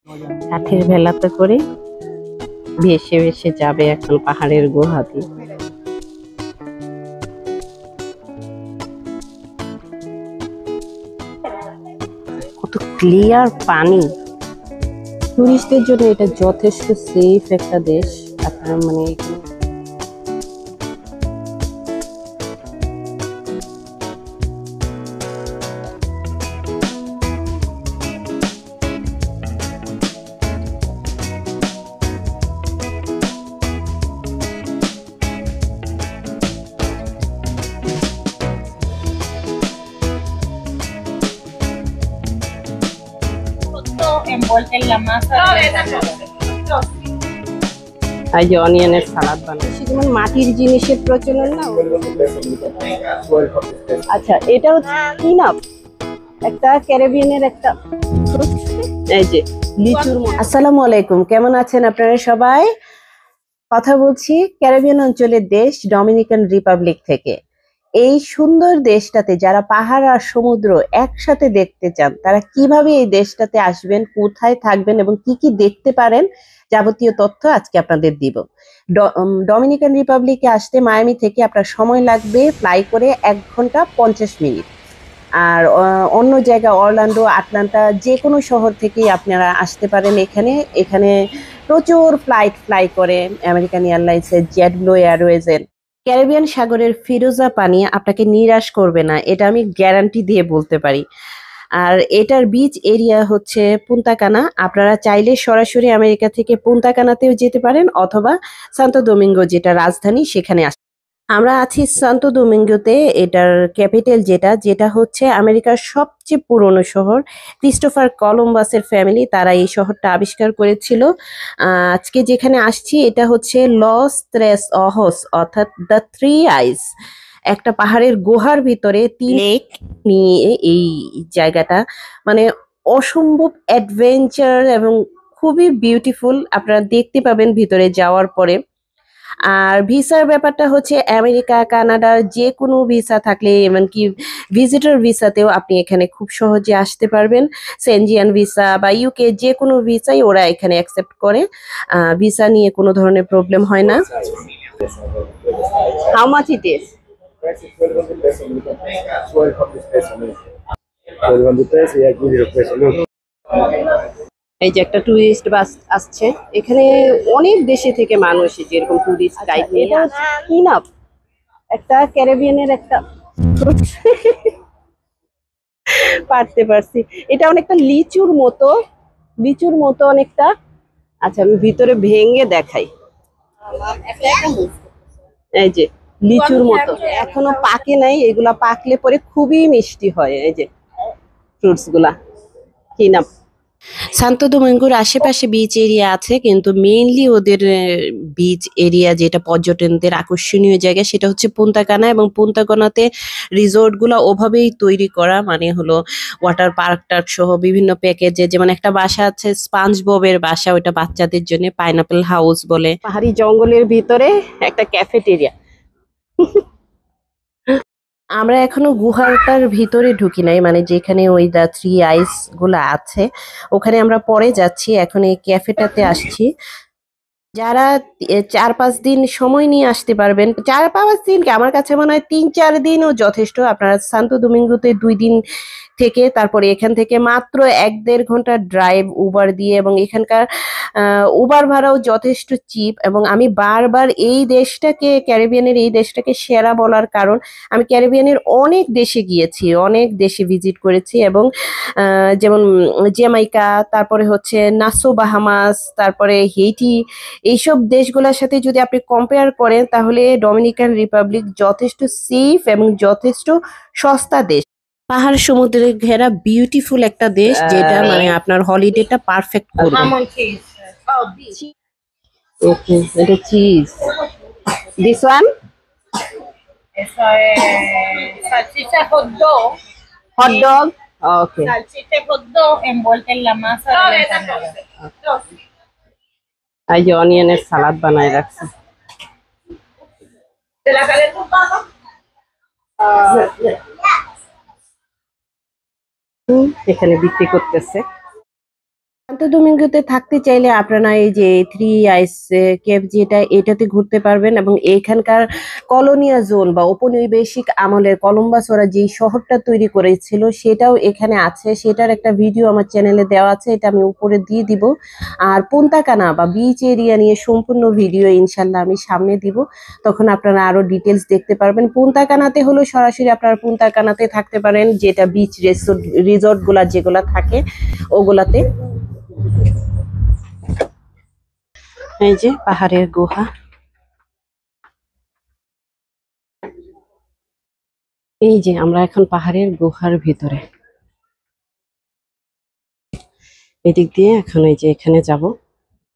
কাঠের ভেলাতে করে ভেসে ভেসে যাবে এখন পাহাড়ের গুহা দিয়ে। কত ক্লিয়ার পানি! টুরিস্টদের জন্য এটা যথেষ্ট সেফ একটা দেশ। আপনারা মানে এখানে envuelta en la masa de এই যে অনিয়নের সালাদ বানায়, যেমন মাটির জিনিসের প্রচলন না। আচ্ছা, এটা হচ্ছে কিনাপ, একটা ক্যারিবিয়ানের একটা এই যে লিচুর। আসসালামু আলাইকুম, কেমন আছেন আপনারা সবাই? কথা বলছি ক্যারিবিয়ান অঞ্চলের দেশ ডমিনিকান রিপাবলিক থেকে। এই সুন্দর দেশটাতে যারা পাহাড় আর সমুদ্র একসাথে দেখতে চান, তারা কিভাবে এই দেশটাতে আসবেন, কোথায় থাকবেন এবং কি কি দেখতে পারেন, যাবতীয় তথ্য আজকে আপনাদের দিব। ডমিনিকান রিপাবলিকে আসতে মায়ামি থেকে আপনার সময় লাগবে ফ্লাই করে 1 ঘন্টা 50 মিনিট। আর অন্য জায়গা অরল্যান্ডো, আটলান্টা, যে কোনো শহর থেকেই আপনারা আসতে পারেন এখানে। এখানে প্রচুর ফ্লাইট ফ্লাই করে আমেরিকান এয়ারলাইন্সের, জেটব্লু এয়ারওয়েজের। ক্যারিবিয়ান সাগরের ফিরোজা পানি আপনাকে নিরাশ করবে না, এটা আমি গ্যারান্টি দিয়ে বলতে পারি। আর এটার বিচ এরিয়া হচ্ছে পুন্তা কানা। আপনারা চাইলে সরাসরি আমেরিকা থেকে পুন্তা কানাতেও যেতে পারেন, অথবা সান্তো দোমিঙ্গো যেটা রাজধানী সেখানে আমরা আছি সান্তো দোমিঙ্গোতে। এটার ক্যাপিটাল যেটা যেটা হচ্ছে আমেরিকার সবচেয়ে পুরনো শহর। ক্রিস্টোফার কলম্বাসের ফ্যামিলি তারা এই শহরটা আবিষ্কার করেছিল। আজকে যেখানে আসছি এটা হচ্ছে লস ত্রেস অহস, অর্থাৎ দ্য থ্রি আইস। একটা পাহাড়ের গুহার ভিতরে লেক নিয়ে এই জায়গাটা, মানে অসম্ভব অ্যাডভেঞ্চার এবং খুবই বিউটিফুল। আপনারা দেখতে পাবেন ভিতরে যাওয়ার পরে। আর ভিসার ব্যাপারটা হচ্ছে আমেরিকা, কানাডার যে কোনো ভিসা থাকলে, এমনকি ভিজিটর ভিসাতেও আপনি এখানে খুব সহজে আসতে পারবেন। সেনজিয়ান ভিসা বা ইউকে যে কোনো ভিসাই ওরা এখানে অ্যাকসেপ্ট করে। ভিসা নিয়ে কোনো ধরনের প্রবলেম হয় না। How much it is? Price is 1200 pesos American. 1200 pesos American. 1200 pesos y aquí de pesos. এই যে একটা টুরিস্ট বাস আসছে, এখানে অনেক দেশে থেকে মানুষ যেরকম টুরিস্ট গাইড নিয়ে। এটা কিনাপ, একটা ক্যারিবিয়ানের একটা পারতে পারছি। এটা অনেকটা লিচুর মতো, লিচুর মতো অনেকটা। আচ্ছা, আমি ভিতরে ভেঙে দেখাই। এই যে লিচুর মতো, এখনো পাকে নাই। এগুলা পাকলে পরে খুবই মিষ্টি হয়। এই যে ফ্রুটস গুলা কিনাপ। সান্তো দোমিঙ্গোর আশেপাশে বিচ এরিয়া আছে, কিন্তু মেইনলি ওদের বিচ এরিয়া যেটা পর্যটনদের আকর্ষণীয় জায়গা সেটা হচ্ছে পুন্তা কানা। এবং পুন্তা কানাতে রিসোর্ট গুলা ওভাবেই তৈরি করা, মানে হলো ওয়াটার পার্ক টার্ক সহ বিভিন্ন প্যাকেজে। যেমন একটা বাসা আছে স্পাঞ্জ ববের বাসা, ওইটা বাচ্চাদের জন্য, পাইনাপেল হাউস বলে। পাহাড়ি জঙ্গলের ভিতরে একটা ক্যাফেটেরিয়া। আমরা এখনো গুহাটার ভিতরে ঢুকি নাই, মানে যেখানে ওই দা থ্রি আইস গুলা আছে ওখানে আমরা পরে যাচ্ছি। এখন এই ক্যাফেটাতে আসছি। যারা 4-5 দিন সময় নিয়ে আসতে পারবেন, 4-5 দিন কি, আমার কাছে মনে হয় 3-4 দিনও যথেষ্ট। আপনারা সান্তো দোমিঙ্গোতে 2 দিন থেকে তারপরে এখান থেকে মাত্র 1-1.5 ঘন্টা ড্রাইভ উবার দিয়ে, এবং এখানকার উবার ভাড়াও যথেষ্ট চিপ। এবং আমি বারবার এই দেশটাকে, ক্যারিবিয়ানের এই দেশটাকে সেরা বলার কারণ, আমি ক্যারিবিয়ানের অনেক দেশে গিয়েছি, অনেক দেশে ভিজিট করেছি। এবং যেমন জ্যামাইকা, তারপরে হচ্ছে নাসো বাহামাস, তারপরে হেইটি, এইসব দেশগুলোর সাথে যদি আপনি কম্পেয়ার করেন তাহলে ডমিনিকান রিপাবলিক যথেষ্ট সেফ এবং যথেষ্ট সস্তা দেশ। পাহাড় সমুদ্রে ঘেরা বিউটিফুল একটা দেশ, যেটা মানে আপনার হলিডেটা পারফেক্ট করবে। ওকে, এটা cheese. This one Eso es salchicha hot dog. Hot dog. Okay, Salchicha hot dog envuelta en la masa de empanada. এই যে অনিয়নের সালাদ বানায় রাখছে। ¿Te la caliento un poco? এখানে বিক্রি করতেছে। সান্তো দোমিঙ্গোতে থাকতে চাইলে আপনারা এই যে থ্রি আইস কেভ যেটা এটাতে ঘুরতে পারবেন, এবং এখানকার কলোনিয়া জোন বা ঔপনিবেশিক আমলের কলম্বাস ওরা যে শহরটা তৈরি করেছিল সেটাও এখানে আছে। সেটার একটা ভিডিও আমার চ্যানেলে দেওয়া আছে, এটা আমি উপরে দিয়ে দিব। আর পুন্তা কানা বা বিচ এরিয়া নিয়ে সম্পূর্ণ ভিডিও ইনশাল্লাহ আমি সামনে দিব, তখন আপনারা আরো ডিটেলস দেখতে পারবেন। পুন্তা কানাতে হলো সরাসরি আপনারা পুন্তা কানাতে থাকতে পারেন, যেটা বিচ রিসোর্ট গুলা যেগুলা থাকে ওগুলাতে। এই যে পাহাড়ের গুহা, এই যে আমরা এখন পাহাড়ের গুহার ভিতরে, এদিক দিয়ে এখন এই যে এখানে যাব।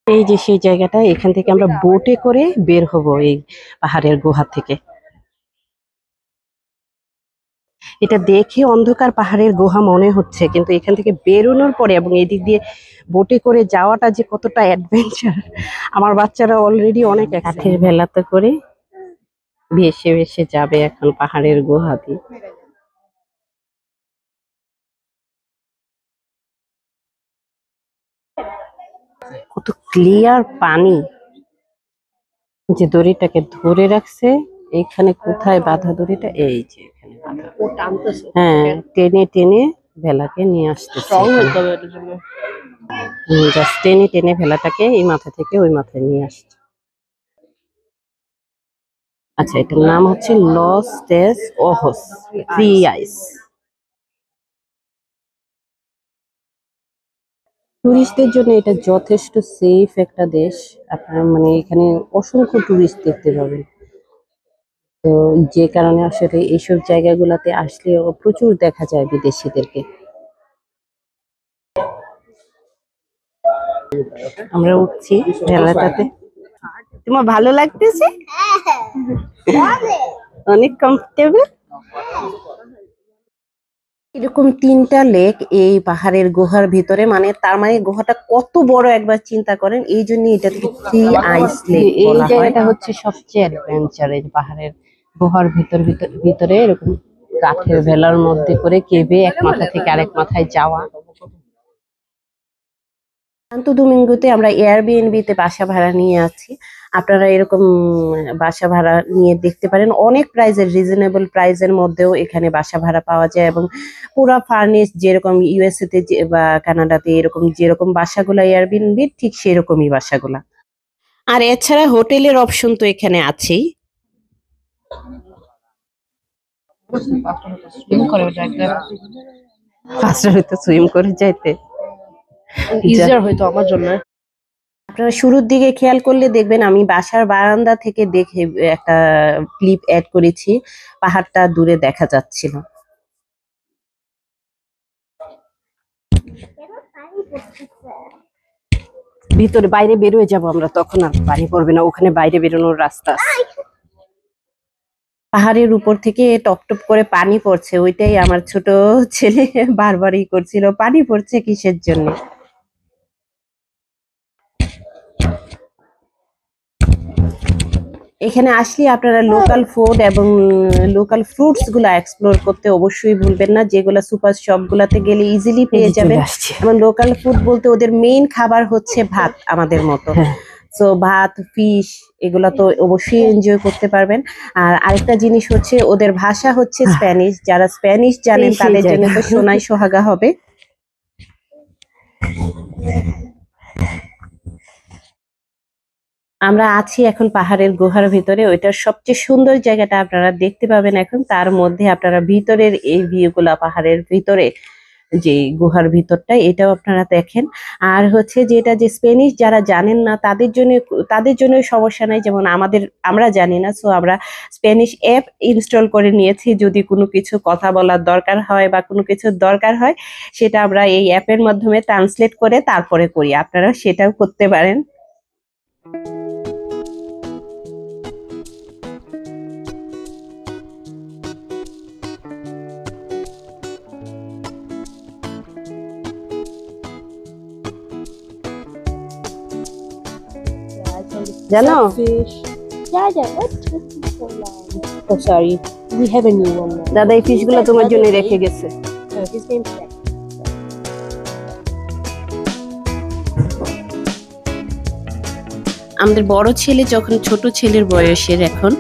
এই যে সেই জায়গাটা, এখান থেকে আমরা বোটে করে বের হব এই পাহাড়ের গুহা থেকে। এটা দেখে অন্ধকার পাহাড়ের গুহা মনে হচ্ছে, কিন্তু এখান থেকে বেরোনোর পরে এবং এদিক দিয়ে বোটে করে যাওয়াটা যে কতটা অ্যাডভেঞ্চার, আমার বাচ্চারা অলরেডি অনেক কাঠের ভেলাতে করে ভেসে ভেসে যাবে এখন পাহাড়ের গুহা দিয়ে। কত ক্লিয়ার পানি, যে দড়িটাকে ধরে রাখছে এখানে, কোথায় বাধা দড়িটা, এই যে এখানে বাধা। হ্যাঁ, টেনে টেনে ভেলাকে নিয়ে আসতেছে, জাস্ট টেনে টেনে ভেলাটাকে এই মাথা থেকে ওই মাথায় নিয়ে আসছে। আচ্ছা, এটার নাম হচ্ছে লস টেস ওহস থ্রি আইস। টুরিস্টদের জন্য এটা যথেষ্ট সেফ একটা দেশ। আপনার মানে এখানে অসংখ্য টুরিস্ট দেখতে পাবেন, তো যে কারণে আসলে এইসব জায়গাগুলোতে আসলেও প্রচুর দেখা যায় বিদেশিদেরকে। আমরা উঠছি ভেলাটাতে, তোমার ভালো লাগতেছে? অনেক কমফোর্টেবল। এরকম 3টা লেক এই পাহাড়ের গুহার ভিতরে, মানে তার মানে গুহাটা কত বড় একবার চিন্তা করেন। এই জন্য এটাকে থ্রি আইস লেক বলা হয়। এই জায়গাটা হচ্ছে সবচেয়ে অ্যাডভেঞ্চার, এই পাহাড়ের গুহার ভিতরে এরকম কাঠের ভেলার মধ্যে করে কেবে এক মাথা থেকে আরেক মাথায় যাওয়া। সান্তো দোমিঙ্গোতে আমরা এয়ারবিএনবি তে বাসা ভাড়া নিয়ে আছি, আপনারা এরকম বাসা ভাড়া নিয়ে দেখতে পারেন। অনেক প্রাইসের, রিজনেবল প্রাইসের মধ্যেও এখানে বাসা ভাড়া পাওয়া যায়, এবং পুরা ফার্নিশ, যেরকম ইউএসএ তে বা কানাডাতে এরকম যেরকম বাসাগুলা এয়ারবিএনবি ঠিক সেরকমই বাসাগুলা। আর এছাড়া হোটেলের অপশন তো এখানে আছেই। ফার্স্টে হয়তো সুইম করে যাইতে ইজিয়ার হয়তো আমার জন্য। আপনারা শুরুর দিকে খেয়াল করলে দেখবেন আমি বাসার বারান্দা থেকে দেখে একটা ক্লিপ অ্যাড করেছি, পাহাড়টা দূরে দেখা যাচ্ছিল। ভিতরে বাইরে বেরোয় যাব আমরা, তখন আর পানি পড়বে না, ওখানে বাইরে বেরোনোর রাস্তা আছে। পাহাড়ের উপর থেকে টপ টপ করে পানি পড়ছে, ওইটাই আমার ছোট ছেলে বারবারই করছিল, পানি পড়ছে কিসের জন্য। এখানে আসলে আপনারা লোকাল ফুড এবং লোকাল ফ্রুটস গুলা এক্সপ্লোর করতে অবশ্যই ভুলবেন না, যেগুলা সুপার শপ গুলাতে গেলে ইজিলি পেয়ে যাবেন। এবং লোকাল ফুড বলতে ওদের মেইন খাবার হচ্ছে ভাত, আমাদের মতো। সো ভাত, ফিশ, এগুলা তো অবশ্যই এনজয় করতে পারবেন। আর আরেকটা জিনিস হচ্ছে ওদের ভাষা হচ্ছে স্প্যানিশ, যারা স্প্যানিশ জানেন তাদের জন্য তো সোনাই সোহাগা হবে। আমরা আছি এখন পাহাড়ের গুহার ভিতরে, ওইটার সবচেয়ে সুন্দর জায়গাটা আপনারা দেখতে পাবেন এখন। তার মধ্যে আপনারা ভিতরের এই ভিউগুলা, পাহাড়ের ভিতরে যে গুহার ভিতরটা, এটাও আপনারা দেখেন। আর হচ্ছে যেটা যে স্প্যানিশ যারা জানেন না তাদের জন্য সমস্যা নাই, যেমন আমরা জানি না, সো আমরা স্প্যানিশ অ্যাপ ইনস্টল করে নিয়েছি। যদি কোনো কিছু কথা বলার দরকার হয় বা কোনো কিছুর দরকার হয়, সেটা আমরা এই অ্যাপের মাধ্যমে ট্রান্সলেট করে তারপরে করি, আপনারা সেটাও করতে পারেন। জানো, Oh, sorry. We have a new one now. দাদা এই ফিশগুলো তোমার জন্য রেখে গেছে। His name's Jack. আমাদের বড় ছেলে যখন ছোট ছেলের বয়সের এখন,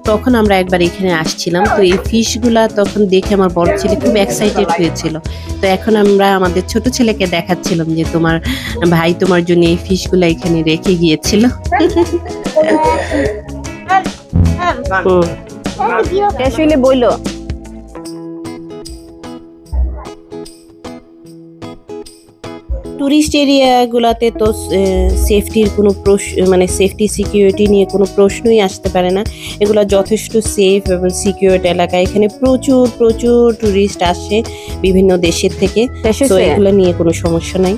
তখন আমরা একবার এখানে আসছিলাম। তো এই ফিশগুলা তখন দেখে আমার বড় ছেলে খুব এক্সাইটেড হয়েছিল। তো এখন আমরা আমাদের ছোট ছেলেকে দেখাচ্ছিলাম যে তোমার ভাই তোমার জন্য এই ফিশগুলা এখানে রেখে গিয়েছিল। শেষ হইলে বইলো। টুরিস্ট এরিয়াগুলোতে তো সেফটির কোনো মানে সেফটি সিকিউরিটি নিয়ে কোনো প্রশ্নই আসতে পারে না। এগুলো যথেষ্ট সেফ এবং সিকিউরড এলাকা। এখানে প্রচুর প্রচুর টুরিস্ট আসে বিভিন্ন দেশের থেকে, তো এগুলো নিয়ে কোনো সমস্যা নাই।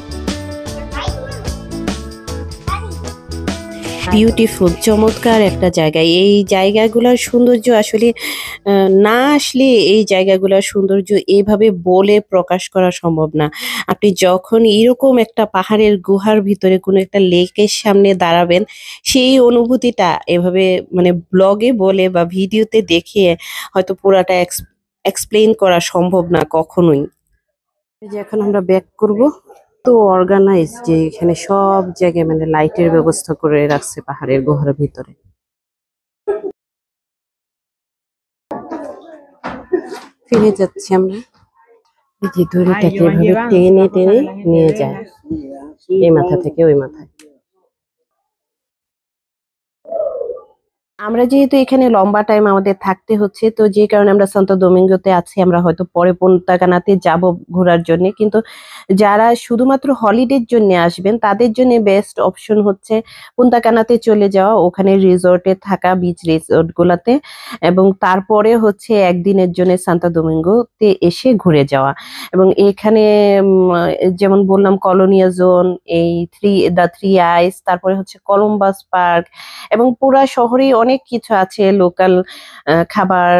বিউটিফুল, চমৎকার একটা জায়গা। এই জায়গাগুলোর সৌন্দর্য আসলে না আসলে এই জায়গাগুলোর সৌন্দর্য এইভাবে বলে প্রকাশ করা সম্ভব না। আপনি যখন এরকম একটা পাহাড়ের গুহার ভিতরে কোনো একটা লেকের সামনে দাঁড়াবেন, সেই অনুভূতিটা এভাবে মানে ব্লগে বলে বা ভিডিওতে দেখিয়ে হয়তো পুরাটা এক্সপ্লেইন করা সম্ভব না কখনোই। এই যে এখন আমরা ব্যাক করব, তো অর্গানাইজ যে এখানে সব জায়গায় মানে লাইটের ব্যবস্থা করে রাখছে পাহাড়ের গুহার ভিতরে। ফিরে যাচ্ছি আমরা। এই যে দড়িটাকে এভাবে টেনে টেনে নিয়ে যায় এই মাথা থেকে ওই মাথায়। আমরা যেহেতু এখানে লম্বা টাইম আমাদের থাকতে হচ্ছে, তো যে কারণে আমরা সান্তো দোমিঙ্গোতে আছি। আমরা হয়তো পরে পুন্তা কানাতে যাব ঘোরার জন্য, কিন্তু যারা শুধুমাত্র হলিডের জন্য আসবেন তাদের জন্য বেস্ট অপশন হচ্ছে পুন্তা কানাতে চলে যাওয়া, ওখানে রিসোর্টে থাকা, বিচ রিসোর্ট গুলাতে, এবং তারপরে হচ্ছে একদিনের জন্য সান্তো দোমিঙ্গোতে এসে ঘুরে যাওয়া। এবং এখানে যেমন বললাম কলোনিয়া জোন, এই দ্য থ্রি আইস, তারপরে হচ্ছে কলম্বাস পার্ক, এবং পুরা শহরে অনেক কিছু আছে। লোকাল খাবার,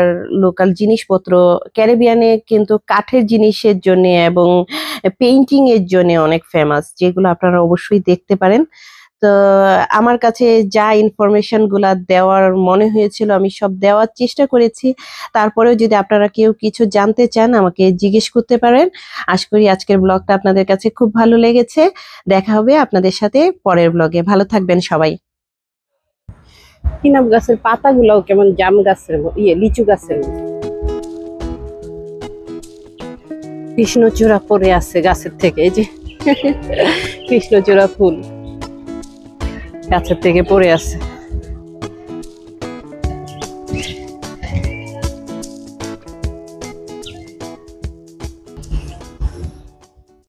লোকাল জিনিসপত্র। ক্যারিবিয়ানে কিন্তু কাঠের জিনিসের জন্য এবং পেইন্টিং এর জন্য অনেক ফেমাস, যেগুলো আপনারা অবশ্যই দেখতে পারেন। তো আমার কাছে যা ইনফরমেশন গুলা দেওয়ার মনে হয়েছিল আমি সব দেওয়ার চেষ্টা করেছি। তারপরেও যদি আপনারা কেউ কিছু জানতে চান আমাকে জিজ্ঞেস করতে পারেন। আশা করি আজকের ব্লগটা আপনাদের কাছে খুব ভালো লেগেছে। দেখা হবে আপনাদের সাথে পরের ব্লগে। ভালো থাকবেন সবাই। কিনাব গাছের পাতাগুলোও কেমন জাম গাছের লিচু গাছের কৃষ্ণচূড়া পড়ে আছে গাছের থেকে। এই যে কৃষ্ণচূড়া ফুল গাছের থেকে পড়ে আছে।